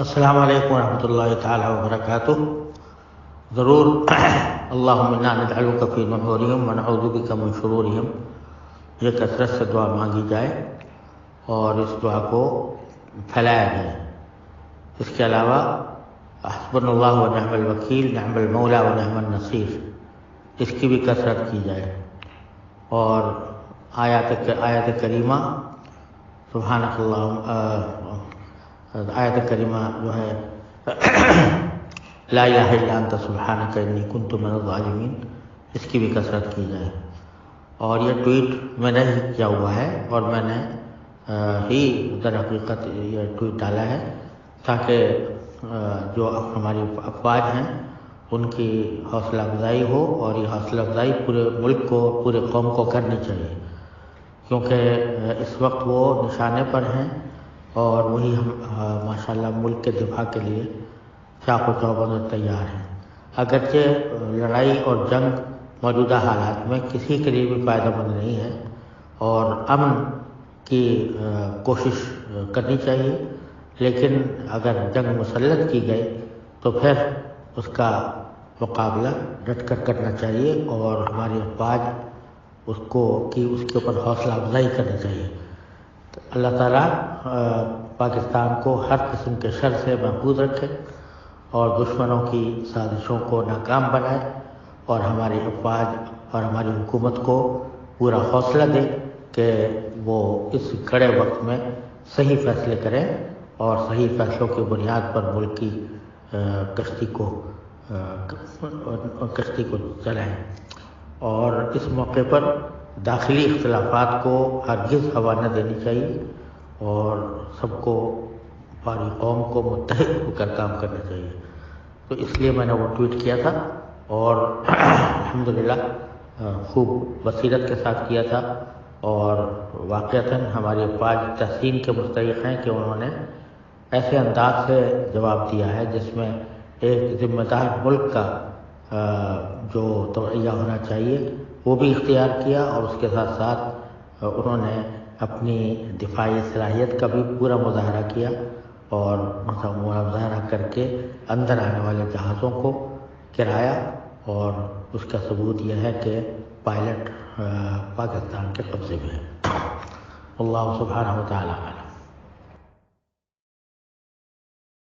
السلام علیکم ورحمۃ اللہ تعالی وبرکاتہ۔ ضرور اللہم انا نجعلک فی نحورہم ونعوذ بک من شرورہم، یہ کثرت سے دعا مانگی جائے اور اس دعا کو پھیلایا جائے۔ اس کے علاوہ حسبنا اللہ ونعم الوکیل، نعم المولا ونعم النصیر، اس کی بھی کثرت کی جائے۔ اور آیت کریمہ سبحانک اللہم، آیت کریمہ جو ہے لا الہ الا انت سبحانک انی کنت من الظالمین، اس کی بھی کثرت کی جائے۔ اور یہ ٹویٹ میں نے ہی کیا ہوا ہے اور میں نے ہی در حقیقت یہ ٹویٹ ڈالا ہے تاکہ جو ہماری افواج ہیں ان کی حوصلہ افزائی ہو، اور یہ حوصلہ افزائی پورے ملک کو، پورے قوم کو کرنی چاہیے، کیونکہ اس وقت وہ نشانے پر ہیں اور وہی ہم ماشاءاللہ ملک کے دفاع کے لیے چاق و چوبند تیار ہیں۔ اگرچہ لڑائی اور جنگ موجودہ حالات میں کسی کے لیے بھی فائدہ مند نہیں ہے اور امن کی کوشش کرنی چاہیے، لیکن اگر جنگ مسلط کی گئی تو پھر اس کا مقابلہ ڈٹ کر کرنا چاہیے اور ہماری افواج اس کے اوپر حوصلہ افزائی کرنی چاہیے۔ اللہ تعالیٰ پاکستان کو ہر قسم کے شر سے محفوظ رکھے اور دشمنوں کی سازشوں کو ناکام بنائے، اور ہماری افواج اور ہماری حکومت کو پورا حوصلہ دے کہ وہ اس کڑے وقت میں صحیح فیصلے کریں اور صحیح فیصلوں کی بنیاد پر ملک کی کشتی کو چلائیں۔ اور اس موقع پر داخلی اختلافات کو ہرگز ہوا نہ دینی چاہیے اور سب کو، ہماری قوم کو متحد ہو کر کام کرنا چاہیے۔ تو اس لیے میں نے وہ ٹویٹ کیا تھا اور الحمدللہ خوب بصیرت کے ساتھ کیا تھا، اور واقعتاً ہماری افواج تحسین کے مستحق ہیں کہ انہوں نے ایسے انداز سے جواب دیا ہے جس میں ایک ذمہ دار ملک کا جو توعیہ ہونا چاہیے وہ بھی اختیار کیا، اور اس کے ساتھ ساتھ انہوں نے اپنی دفاعی صلاحیت کا بھی پورا مظاہرہ کیا، اور مظاہرہ کر کے اندر آنے والے جہازوں کو گرایا، اور اس کا ثبوت یہ ہے کہ پائلٹ پاکستان کے قبضے میں ہے۔ اللہ سبحانہ و تعالیٰ